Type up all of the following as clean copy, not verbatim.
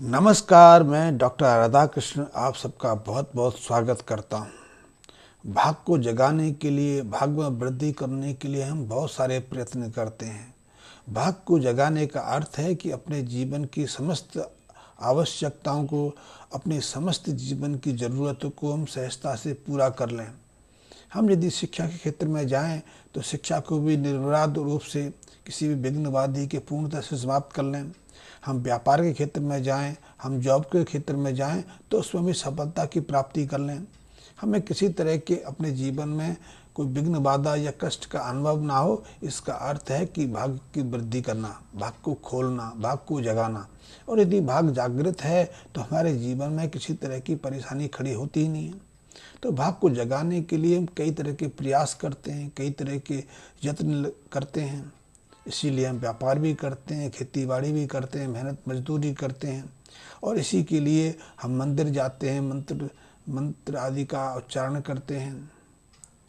नमस्कार, मैं डॉक्टर राधाकृष्ण आप सबका बहुत बहुत स्वागत करता हूँ। भाग को जगाने के लिए, भाग में वृद्धि करने के लिए हम बहुत सारे प्रयत्न करते हैं। भाग को जगाने का अर्थ है कि अपने जीवन की समस्त आवश्यकताओं को, अपने समस्त जीवन की ज़रूरतों को हम सहजता से पूरा कर लें। हम यदि शिक्षा के क्षेत्र में जाएं तो शिक्षा को भी निर्विवाद रूप से किसी भी विघ्नवादी के पूर्णतः से समाप्त कर लें। हम व्यापार के क्षेत्र में जाएं, हम जॉब के क्षेत्र में जाएं तो उसमें भी सफलता की प्राप्ति कर लें। हमें किसी तरह के अपने जीवन में कोई विघ्न बाधा या कष्ट का अनुभव ना हो, इसका अर्थ है कि भाग की वृद्धि करना, भाग को खोलना, भाग को जगाना। और यदि भाग जागृत है तो हमारे जीवन में किसी तरह की परेशानी खड़ी होती ही नहीं है। तो भाग को जगाने के लिए हम कई तरह के प्रयास करते हैं, कई तरह के यत्न करते हैं। इसीलिए हम व्यापार भी करते हैं, खेती बाड़ी भी करते हैं, मेहनत मजदूरी करते हैं। और इसी के लिए हम मंदिर जाते हैं, मंत्र आदि का उच्चारण करते हैं,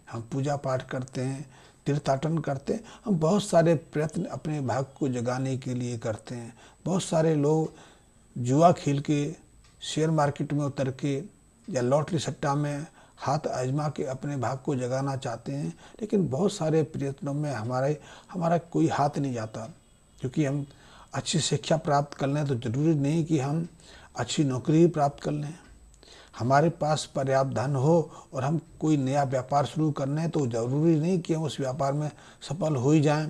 हम पूजा पाठ करते हैं, तीर्थाटन करते हैं। हम बहुत सारे प्रयत्न अपने भाग को जगाने के लिए करते हैं। बहुत सारे लोग जुआ खेल के, शेयर मार्केट में उतर के या लॉटरी सट्टा में हाथ आजमा के अपने भाग को जगाना चाहते हैं, लेकिन बहुत सारे प्रयत्नों में हमारा कोई हाथ नहीं जाता। क्योंकि हम अच्छी शिक्षा प्राप्त कर लें तो ज़रूरी नहीं कि हम अच्छी नौकरी ही प्राप्त कर लें। हमारे पास पर्याप्त धन हो और हम कोई नया व्यापार शुरू कर लें तो ज़रूरी नहीं कि हम उस व्यापार में सफल हो ही जाएं।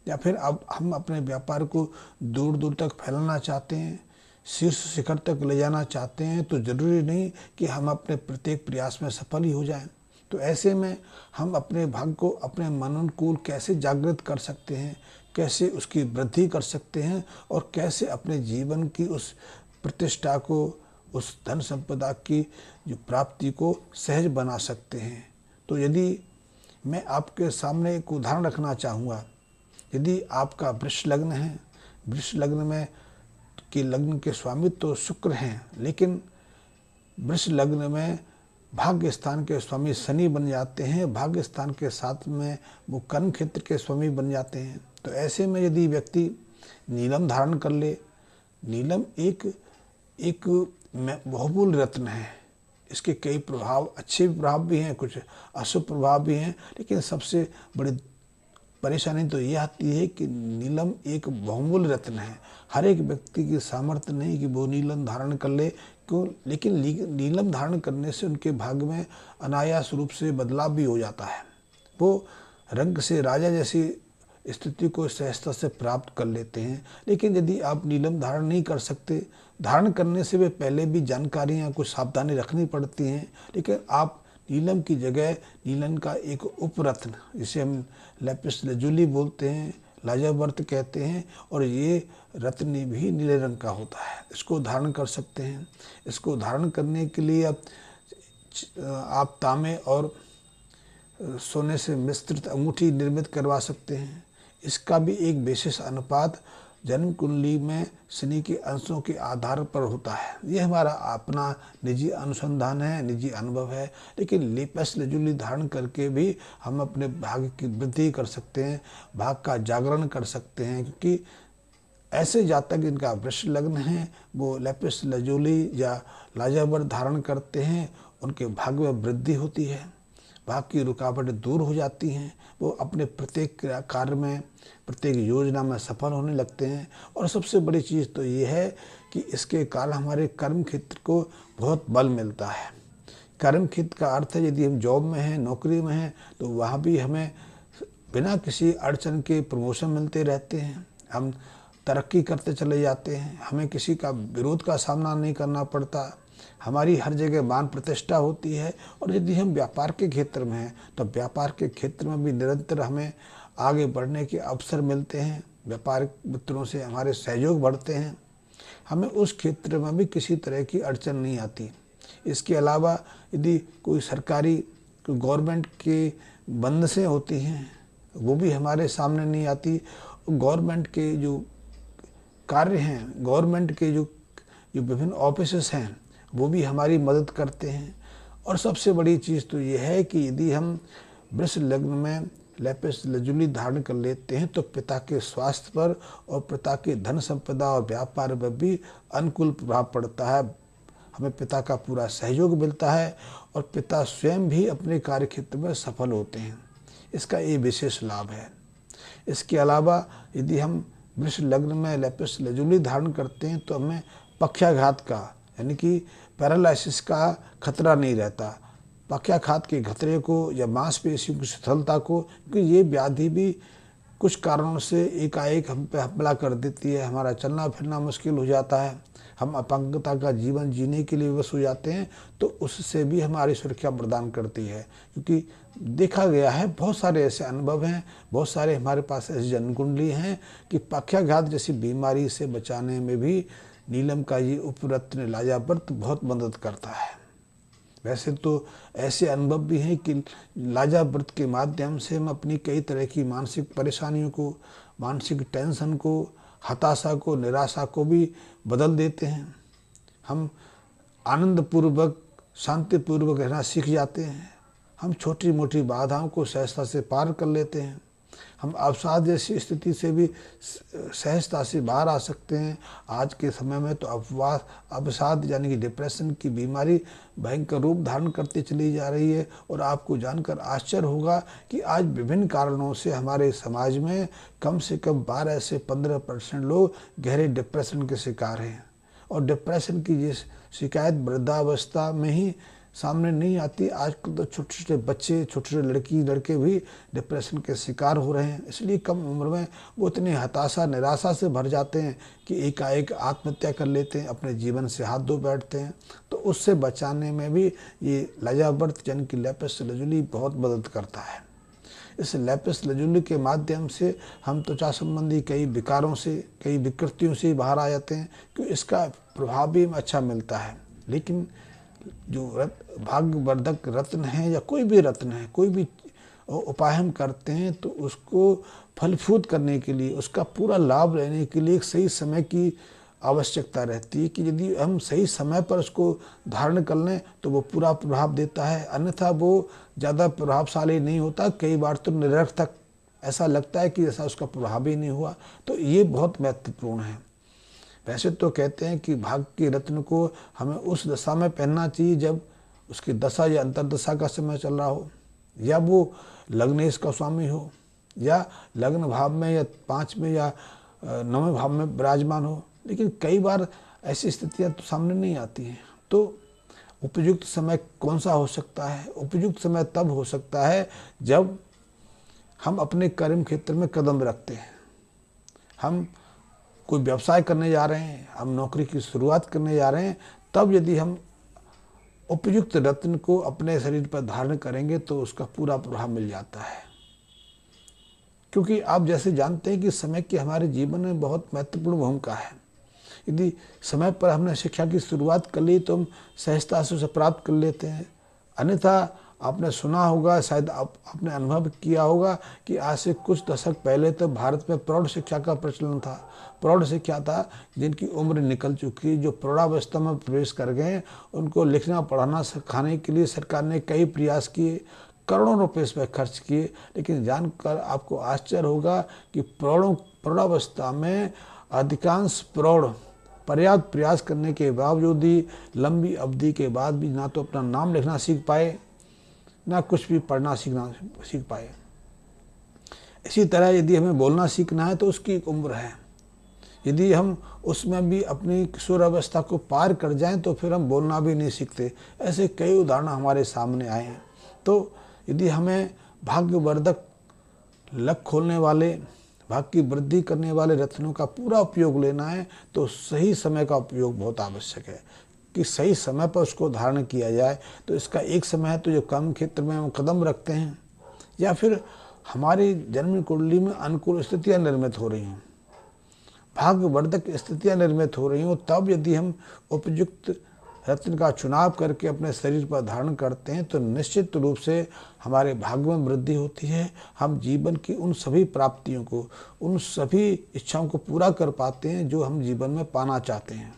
या फिर अब हम अपने व्यापार को दूर दूर तक फैलाना चाहते हैं, शीर्ष शिखर तक ले जाना चाहते हैं, तो ज़रूरी नहीं कि हम अपने प्रत्येक प्रयास में सफल ही हो जाएं। तो ऐसे में हम अपने भाग को अपने मनोनुकूल कैसे जागृत कर सकते हैं, कैसे उसकी वृद्धि कर सकते हैं और कैसे अपने जीवन की उस प्रतिष्ठा को, उस धन संपदा की जो प्राप्ति को सहज बना सकते हैं। तो यदि मैं आपके सामने एक उदाहरण रखना चाहूँगा। यदि आपका वृष लग्न है, वृष लग्न में कि लग्न के स्वामी तो शुक्र हैं, लेकिन वृष लग्न में भाग्य स्थान के स्वामी शनि बन जाते हैं, भाग्य स्थान के साथ में वो कर्म क्षेत्र के स्वामी बन जाते हैं। तो ऐसे में यदि व्यक्ति नीलम धारण कर ले, नीलम एक बहुमूल्य रत्न है। इसके कई प्रभाव, अच्छे प्रभाव भी हैं, कुछ अशुभ प्रभाव भी हैं, लेकिन सबसे बड़ी परेशानी तो ये आती है कि नीलम एक बहुमूल्य रत्न है। हर एक व्यक्ति की सामर्थ्य नहीं कि वो नीलम धारण कर ले, क्यों? लेकिन नीलम धारण करने से उनके भाग्य में अनायास रूप से बदलाव भी हो जाता है। वो रंग से राजा जैसी स्थिति को सहजता से प्राप्त कर लेते हैं। लेकिन यदि आप नीलम धारण नहीं कर सकते, धारण करने से वे पहले भी जानकारियाँ, कुछ सावधानी रखनी पड़ती हैं। लेकिन आप नीलम की जगह नीलम का एक उपरत्न, जिसे हम लैपिस लजुली बोलते हैं, लाजावर्त कहते हैं, और ये रत्न भी नीले रंग का होता है, इसको धारण कर सकते हैं। इसको धारण करने के लिए आप तांबे और सोने से मिश्रित अंगूठी निर्मित करवा सकते हैं। इसका भी एक विशेष अनुपात जन्म कुंडली में शनि के अंशों के आधार पर होता है। ये हमारा अपना निजी अनुसंधान है, निजी अनुभव है। लेकिन लेपस लजुली धारण करके भी हम अपने भाग्य की वृद्धि कर सकते हैं, भाग का जागरण कर सकते हैं। क्योंकि ऐसे जातक जिनका वृष लग्न है, वो लेपिस लजुली या लाजावर्त धारण करते हैं, उनके भाग्य में वृद्धि होती है, भाग की रुकावटें दूर हो जाती हैं, वो अपने प्रत्येक कार्य में, प्रत्येक योजना में सफल होने लगते हैं। और सबसे बड़ी चीज़ तो ये है कि इसके कारण हमारे कर्म क्षेत्र को बहुत बल मिलता है। कर्म क्षेत्र का अर्थ है, यदि हम जॉब में हैं, नौकरी में हैं, तो वहाँ भी हमें बिना किसी अड़चन के प्रमोशन मिलते रहते हैं, हम तरक्की करते चले जाते हैं, हमें किसी का विरोध का सामना नहीं करना पड़ता, हमारी हर जगह मान प्रतिष्ठा होती है। और यदि हम व्यापार के क्षेत्र में हैं तो व्यापार के क्षेत्र में भी निरंतर हमें आगे बढ़ने के अवसर मिलते हैं, व्यापारिक मित्रों से हमारे सहयोग बढ़ते हैं, हमें उस क्षेत्र में भी किसी तरह की अड़चन नहीं आती। इसके अलावा यदि कोई सरकारी, कोई गवर्नमेंट की बंदिशें होती हैं, वो भी हमारे सामने नहीं आती। गवर्नमेंट के जो कार्य हैं, गवर्नमेंट के जो विभिन्न ऑफिसेस हैं, वो भी हमारी मदद करते हैं। और सबसे बड़ी चीज़ तो ये है कि यदि हम वृष लग्न में लैपिस लजुली धारण कर लेते हैं तो पिता के स्वास्थ्य पर और पिता के धन संपदा और व्यापार पर भी अनुकूल प्रभाव पड़ता है। हमें पिता का पूरा सहयोग मिलता है और पिता स्वयं भी अपने कार्य क्षेत्र में सफल होते हैं। इसका ये विशेष लाभ है। इसके अलावा यदि हम वृष लग्न में लैपिस लजुली धारण करते हैं तो हमें पक्षाघात का यानी कि पैरालिसिस का खतरा नहीं रहता। पक्षाघात के खतरे को या मांसपेशियों की शिथिलता को, क्योंकि ये व्याधि भी कुछ कारणों से एकाएक हम पे हमला कर देती है। हमारा चलना फिरना मुश्किल हो जाता है, हम अपंगता का जीवन जीने के लिए विवश हो जाते हैं, तो उससे भी हमारी सुरक्षा प्रदान करती है। क्योंकि देखा गया है बहुत सारे ऐसे अनुभव हैं, बहुत सारे हमारे पास ऐसी जन्म कुंडली हैं कि पक्षाघात जैसी बीमारी से बचाने में भी नीलम का ये उपरत्न लाजावर्त बहुत मदद करता है। वैसे तो ऐसे अनुभव भी हैं कि लाजावर्त के माध्यम से हम अपनी कई तरह की मानसिक परेशानियों को, मानसिक टेंशन को, हताशा को, निराशा को भी बदल देते हैं। हम आनंदपूर्वक, शांतिपूर्वक रहना सीख जाते हैं। हम छोटी मोटी बाधाओं को सहजता से पार कर लेते हैं। हम अवसाद जैसी स्थिति से भी सहजता से बाहर आ सकते हैं। आज के समय में तो अवसाद यानी कि डिप्रेशन की बीमारी भयंकर रूप धारण करती चली जा रही है। और आपको जानकर आश्चर्य होगा कि आज विभिन्न कारणों से हमारे समाज में कम से कम 12 से 15% लोग गहरे डिप्रेशन के शिकार हैं। और डिप्रेशन की ये शिकायत वृद्धावस्था में ही सामने नहीं आती। आजकल तो छोटे छोटे बच्चे, छोटे छोटे लड़की लड़के भी डिप्रेशन के शिकार हो रहे हैं। इसलिए कम उम्र में वो इतने हताशा, निराशा से भर जाते हैं कि एकाएक आत्महत्या कर लेते हैं, अपने जीवन से हाथ धो बैठते हैं। तो उससे बचाने में भी ये लाजावर्त यानी कि लैपिस लजुली बहुत मदद करता है। इस लैपिस लजुली के माध्यम से हम त्वचा संबंधी कई विकारों से, कई विकृतियों से बाहर आ जाते हैं, क्योंकि इसका प्रभाव भी अच्छा मिलता है। लेकिन जो भाग्यवर्धक रत्न है या कोई भी रत्न है, कोई भी उपाय हम करते हैं तो उसको फलफूत करने के लिए, उसका पूरा लाभ लेने के लिए एक सही समय की आवश्यकता रहती है। कि यदि हम सही समय पर उसको धारण कर लें तो वो पूरा प्रभाव देता है, अन्यथा वो ज़्यादा प्रभावशाली नहीं होता। कई बार तो निरर्थक ऐसा लगता है कि ऐसा उसका प्रभाव ही नहीं हुआ। तो ये बहुत महत्वपूर्ण है। वैसे तो कहते हैं कि भाग्य के रत्न को हमें उस दशा में पहनना चाहिए जब उसकी दशा या अंतर्दशा का समय चल रहा हो, या वो लग्नेश का स्वामी हो, या लग्न भाव में या 5 में या 9वें भाव में विराजमान हो। लेकिन कई बार ऐसी स्थितियां तो सामने नहीं आती हैं। तो उपयुक्त समय कौन सा हो सकता है? उपयुक्त समय तब हो सकता है जब हम अपने कर्म क्षेत्र में कदम रखते हैं। हम कोई व्यवसाय करने जा रहे हैं, हम नौकरी की शुरुआत करने जा रहे हैं, तब यदि हम उपयुक्त रत्न को अपने शरीर पर धारण करेंगे तो उसका पूरा प्रभाव मिल जाता है। क्योंकि आप जैसे जानते हैं कि समय की हमारे जीवन में बहुत महत्वपूर्ण भूमिका है। यदि समय पर हमने शिक्षा की शुरुआत कर ली तो हम सहजता से उसे प्राप्त कर लेते हैं। अन्यथा आपने सुना होगा, शायद आपने अनुभव किया होगा कि आज से कुछ दशक पहले तो भारत में प्रौढ़ शिक्षा का प्रचलन था। प्रौढ़ शिक्षा था जिनकी उम्र निकल चुकी, जो प्रौढ़ावस्था में प्रवेश कर गए, उनको लिखना पढ़ाना सिखाने के लिए सरकार ने कई प्रयास किए, करोड़ों रुपए इस पर खर्च किए। लेकिन जानकर आपको आश्चर्य होगा कि प्रौढ़ावस्था में अधिकांश प्रौढ़ पर्याप्त प्रयास करने के बावजूद ही लंबी अवधि के बाद भी ना तो अपना नाम लिखना सीख पाए, ना कुछ भी पढ़ना सीख पाए। इसी तरह यदि हमें बोलना सीखना है तो उसकी एक उम्र है। यदि हम उसमें भी अपनी किशोर अवस्था को पार कर जाएं तो फिर हम बोलना भी नहीं सीखते। ऐसे कई उदाहरण हमारे सामने आए हैं। तो यदि हमें भाग्यवर्धक, लक खोलने वाले, भाग्य की वृद्धि करने वाले रत्नों का पूरा उपयोग लेना है तो सही समय का उपयोग बहुत आवश्यक है कि सही समय पर उसको धारण किया जाए। तो इसका एक समय है तो जो कर्म क्षेत्र में हम कदम रखते हैं या फिर हमारी जन्म कुंडली में अनुकूल स्थितियां निर्मित हो रही हों, भाग्यवर्धक स्थितियां निर्मित हो रही हों, तब यदि हम उपयुक्त रत्न का चुनाव करके अपने शरीर पर धारण करते हैं तो निश्चित रूप से हमारे भाग्य में वृद्धि होती है। हम जीवन की उन सभी प्राप्तियों को, उन सभी इच्छाओं को पूरा कर पाते हैं जो हम जीवन में पाना चाहते हैं।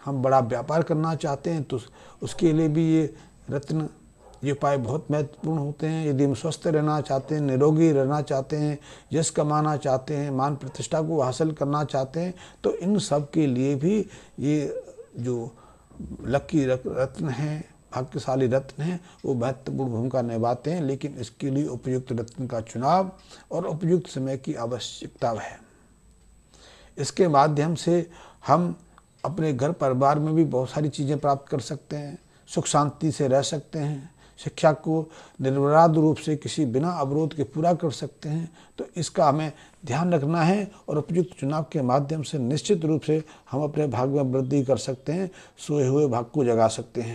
हम बड़ा व्यापार करना चाहते हैं तो उसके लिए भी ये रत्न ये उपाय बहुत महत्वपूर्ण होते हैं। यदि हम स्वस्थ रहना चाहते हैं, निरोगी रहना चाहते हैं, यश कमाना चाहते हैं, मान प्रतिष्ठा को हासिल करना चाहते हैं, तो इन सब के लिए भी ये जो लकी रत्न हैं, भाग्यशाली रत्न हैं, वो महत्वपूर्ण भूमिका निभाते हैं। लेकिन इसके लिए उपयुक्त रत्न का चुनाव और उपयुक्त समय की आवश्यकता है। इसके माध्यम से हम अपने घर परिवार में भी बहुत सारी चीज़ें प्राप्त कर सकते हैं, सुख शांति से रह सकते हैं, शिक्षा को निर्विवाद रूप से किसी बिना अवरोध के पूरा कर सकते हैं। तो इसका हमें ध्यान रखना है और उपयुक्त चुनाव के माध्यम से निश्चित रूप से हम अपने भाग्य में वृद्धि कर सकते हैं, सोए हुए भाग को जगा सकते हैं।